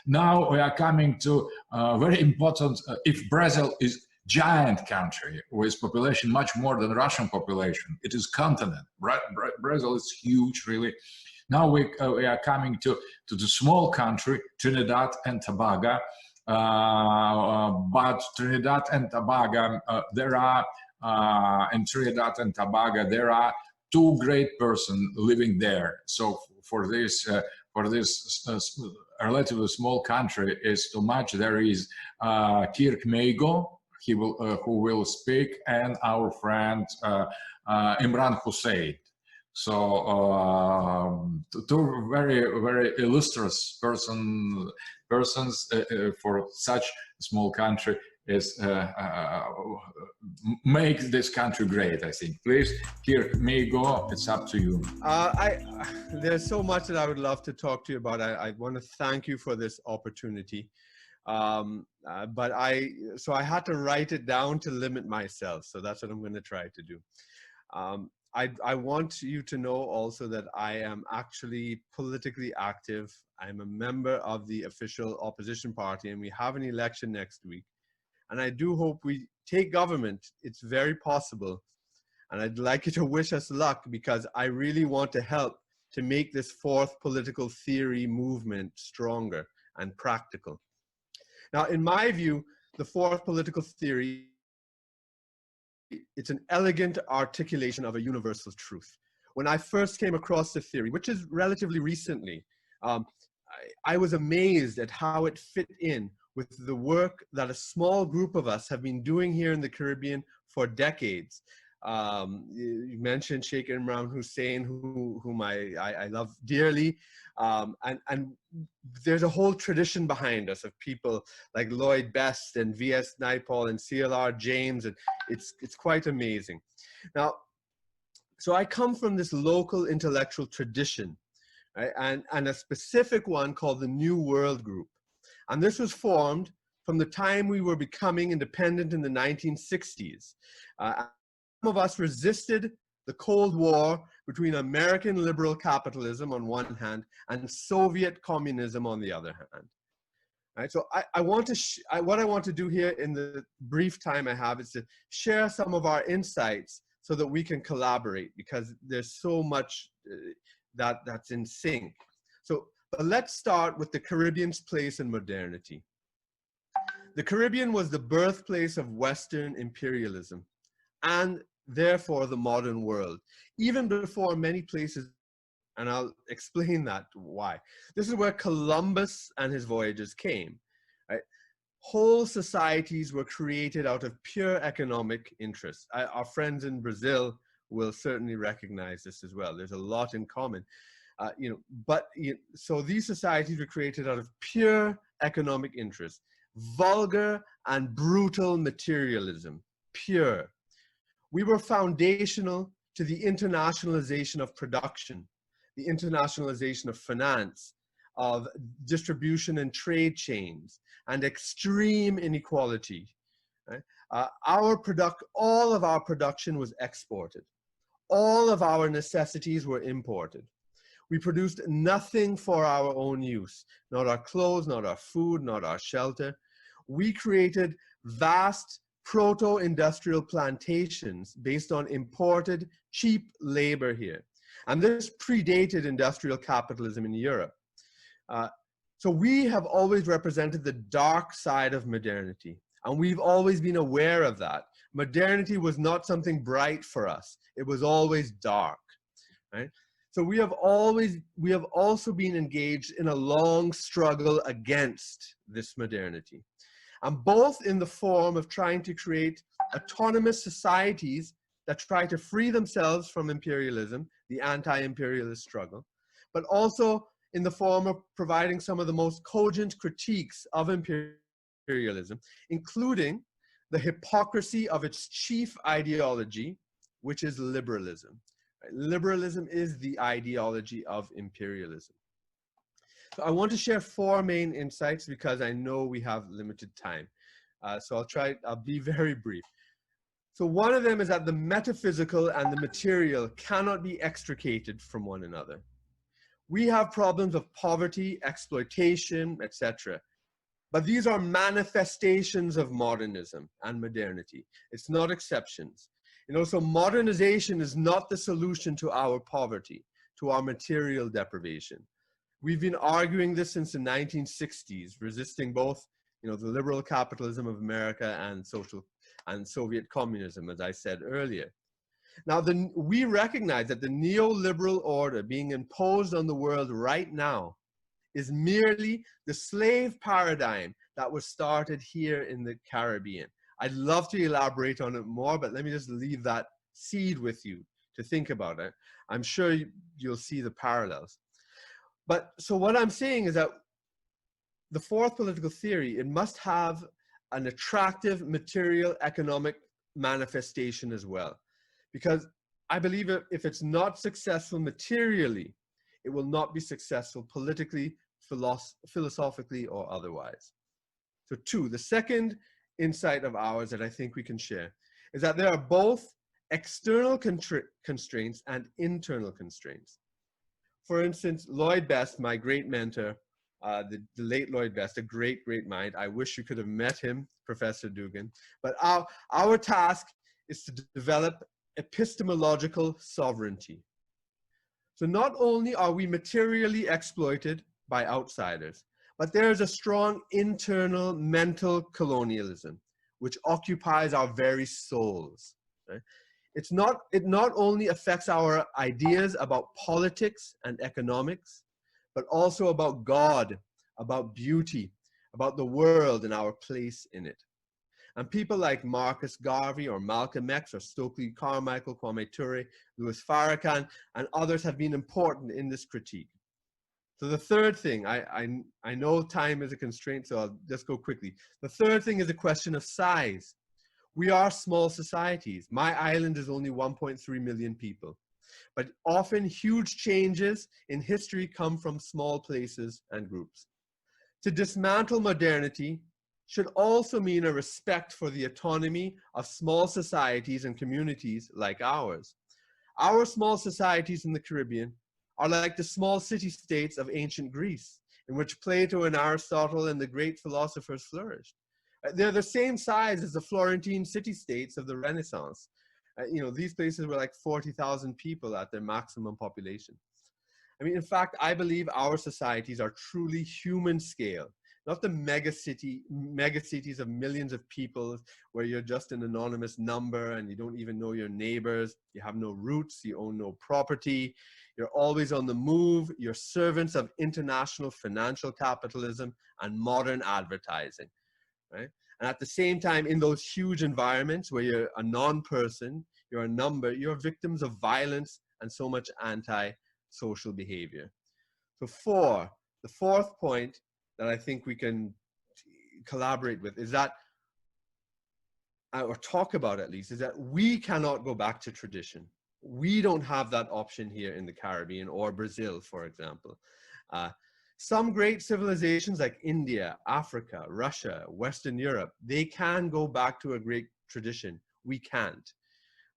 Now we are coming to very important, if Brazil is giant country with population much more than Russian population, it is continent. Brazil is huge, really. Now we are coming to the small country, Trinidad and Tobago. But Trinidad and Tobago, in Trinidad and Tobago, there are two great persons living there. So for this relatively small country is too much. There is Kirk Meigo, who will speak, and our friend Imran Hussein. So two very illustrious persons for such a small country is make this country great, I think. Please, Kirk Meigo, it's up to you. There's so much that I would love to talk to you about. I want to thank you for this opportunity. But I had to write it down to limit myself. So that's what I'm going to try to do. I want you to know also that I am actually politically active. I'm a member of the official opposition party, and we have an election next week. And I do hope we take government. It's very possible. And I'd like you to wish us luck, because I really want to help to make this fourth political theory movement stronger and practical. Now, in my view, the fourth political theory, it's an elegant articulation of a universal truth. When I first came across the theory, which is relatively recently, I was amazed at how it fit in with the work that a small group of us have been doing here in the Caribbean for decades. You mentioned Sheikh Imran Hussein, whom I love dearly. And there's a whole tradition behind us of people like Lloyd Best and V.S. Naipaul and C.L.R. James, and it's quite amazing. Now, so I come from this local intellectual tradition, right? And a specific one called the New World Group. And this was formed from the time we were becoming independent in the 1960s. Some of us resisted the Cold War between American liberal capitalism on one hand and Soviet communism on the other hand. Right? So what I want to do here in the brief time I have is to share some of our insights so that we can collaborate, because there's so much that's in sync. But let's start with the Caribbean's place in modernity. The Caribbean was the birthplace of Western imperialism and therefore the modern world, even before many places, and I'll explain that why. This is where Columbus and his voyages came. Right? Whole societies were created out of pure economic interest. Our friends in Brazil will certainly recognize this as well. There's a lot in common. So these societies were created out of pure economic interest, vulgar and brutal materialism, pure. We were foundational to the internationalization of production, the internationalization of finance, of distribution and trade chains, and extreme inequality. Right? All of our production was exported. All of our necessities were imported. We produced nothing for our own use, not our clothes, not our food, not our shelter. We created vast proto-industrial plantations based on imported cheap labor here. And this predated industrial capitalism in Europe. So we have always represented the dark side of modernity, and we've always been aware of that. Modernity was not something bright for us. It was always dark, right? So we have also been engaged in a long struggle against this modernity, and both in the form of trying to create autonomous societies that try to free themselves from imperialism, the anti-imperialist struggle, but also in the form of providing some of the most cogent critiques of imperialism, including the hypocrisy of its chief ideology, which is liberalism. Liberalism is the ideology of imperialism. So I want to share four main insights because I know we have limited time. So I'll be very brief. So one of them is that the metaphysical and the material cannot be extricated from one another. We have problems of poverty, exploitation, etc. But these are manifestations of modernism and modernity. It's not exceptions. You know, so modernization is not the solution to our poverty, to our material deprivation. We've been arguing this since the 1960s, resisting both, you know, the liberal capitalism of America and Soviet communism, as I said earlier. Now, we recognize that the neoliberal order being imposed on the world right now is merely the slave paradigm that was started here in the Caribbean. I'd love to elaborate on it more, but let me just leave that seed with you to think about it. I'm sure you'll see the parallels. But so what I'm saying is that the fourth political theory, it must have an attractive material economic manifestation as well. Because I believe if it's not successful materially, it will not be successful politically, philosophically, or otherwise. So two, the second insight of ours that I think we can share is that there are both external constraints and internal constraints. For instance, Lloyd Best, my great mentor, the late Lloyd Best, a great, great mind. I wish you could have met him, Professor Dugin. But our task is to develop epistemological sovereignty. So not only are we materially exploited by outsiders, but there is a strong internal mental colonialism, which occupies our very souls. Right? It not only affects our ideas about politics and economics, but also about God, about beauty, about the world and our place in it. And people like Marcus Garvey or Malcolm X or Stokely Carmichael, Kwame Ture, Louis Farrakhan, and others have been important in this critique. So the third thing, I know time is a constraint, so I'll just go quickly. The third thing is a question of size. We are small societies. My island is only 1.3 million people. But often huge changes in history come from small places and groups. To dismantle modernity should also mean a respect for the autonomy of small societies and communities like ours. Our small societies in the Caribbean are like the small city-states of ancient Greece, in which Plato and Aristotle and the great philosophers flourished. They're the same size as the Florentine city-states of the Renaissance. You know, these places were like 40,000 people at their maximum population. I mean, in fact, I believe our societies are truly human scale, not the mega cities of millions of people where you're just an anonymous number and you don't even know your neighbors, you have no roots, you own no property, you're always on the move, you're servants of international financial capitalism and modern advertising, right? And at the same time, in those huge environments where you're a non-person, you're a number, you're victims of violence and so much anti-social behavior. So the fourth point that I think we can collaborate with is that, or talk about at least, is that we cannot go back to tradition. We don't have that option here in the Caribbean or Brazil, for example. Some great civilizations like India, Africa, Russia, Western Europe, they can go back to a great tradition. We can't.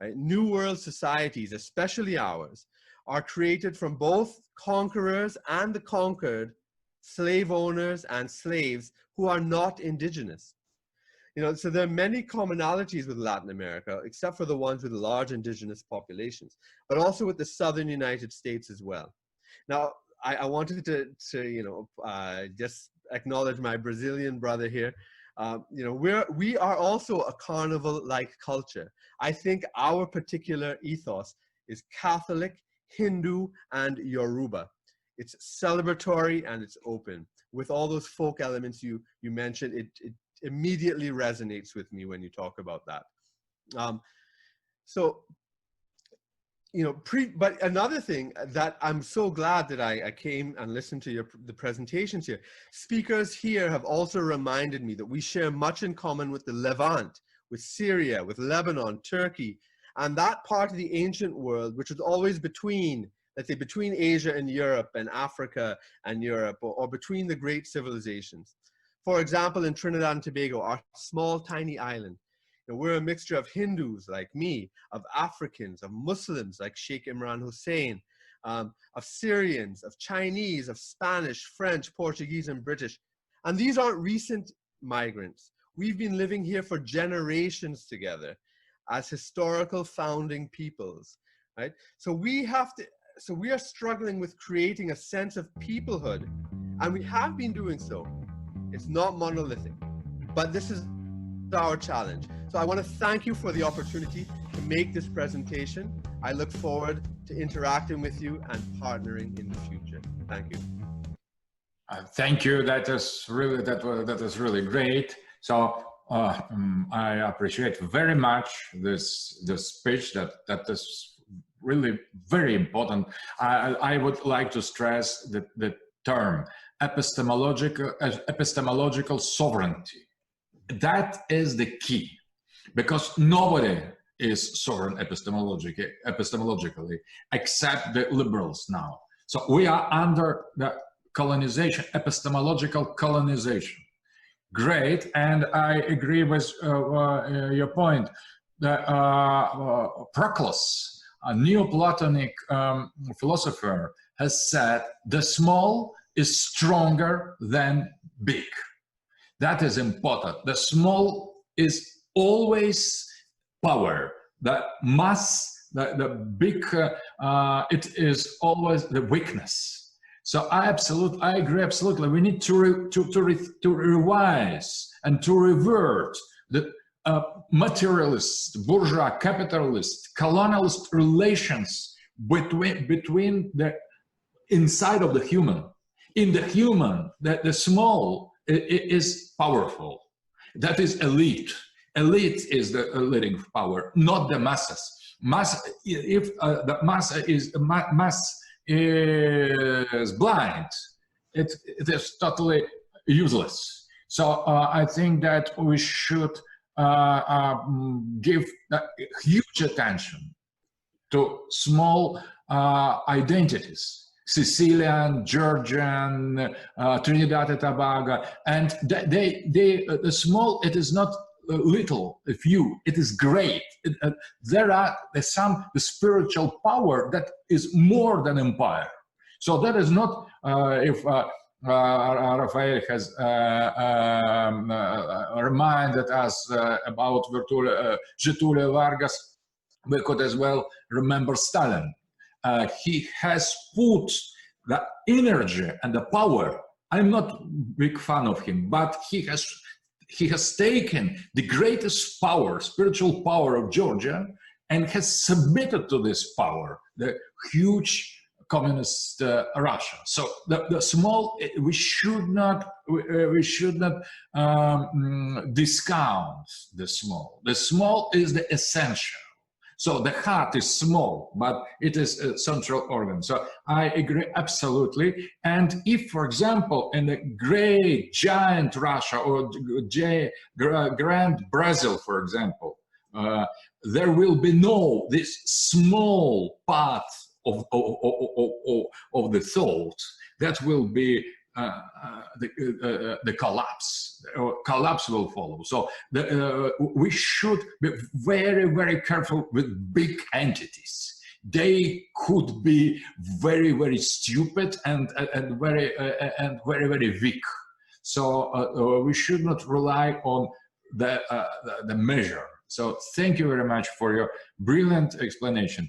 Right? New world societies, especially ours, are created from both conquerors and the conquered, slave owners and slaves who are not indigenous. You know, so there are many commonalities with Latin America, except for the ones with large indigenous populations, but also with the southern United States as well. Now, I wanted to you know, just acknowledge my Brazilian brother here. You know, we are also a carnival-like culture. I think our particular ethos is Catholic, Hindu, and Yoruba. It's celebratory and it's open. With all those folk elements you mentioned, it immediately resonates with me when you talk about that. So, you know, but another thing that I'm so glad that I came and listened to the presentations here. Speakers here have also reminded me that we share much in common with the Levant, with Syria, with Lebanon, Turkey, and that part of the ancient world, which was always between, let's say, between Asia and Europe and Africa and Europe, or between the great civilizations. For example, in Trinidad and Tobago, our small, tiny island, you know, we're a mixture of Hindus like me, of Africans, of Muslims like Sheikh Imran Hussein, of Syrians, of Chinese, of Spanish, French, Portuguese, and British. And these aren't recent migrants. We've been living here for generations together as historical founding peoples, right? So we are struggling with creating a sense of peoplehood, and we have been doing so. It's not monolithic, but this is our challenge. So I want to thank you for the opportunity to make this presentation. I look forward to interacting with you and partnering in the future. Thank you. Thank you. That is really great. So I appreciate very much this speech. That is really very important. I would like to stress the term epistemological sovereignty. That is the key, because nobody is sovereign epistemologically except the liberals now. So we are under the colonization, epistemological colonization. Great, and I agree with your point. Proclus, a Neoplatonic philosopher, has said the small is stronger than big. That is important. The small is always power. The mass, the big, it is always the weakness. So I agree absolutely. We need to revise and to revert the materialist, bourgeois, capitalist, colonialist relations between the inside of the human. In the human, the small is powerful. That is elite. Elite is the leading power, not the masses. If the mass is blind, it is totally useless. So I think that we should give huge attention to small identities. Sicilian, Georgian, Trinidad and Tobago, and the small, it is not little, a few, it is great. There are some spiritual power that is more than empire. So that is not, if Rafael has reminded us about Getulio Vargas, we could as well remember Stalin. He has put the energy and the power. I'm not a big fan of him, but he has taken the greatest power, spiritual power of Georgia, and has submitted to this power, the huge communist Russia. So the small, we should not discount the small. The small is the essential. So the heart is small, but it is a central organ. So I agree absolutely. And if, for example, in the great giant Russia or grand Brazil, for example, there will be no this small part of the thought that will be the collapse. Collapse will follow. So we should be very, very careful with big entities. They could be very, very stupid and very, very weak. So we should not rely on the measure. So thank you very much for your brilliant explanation.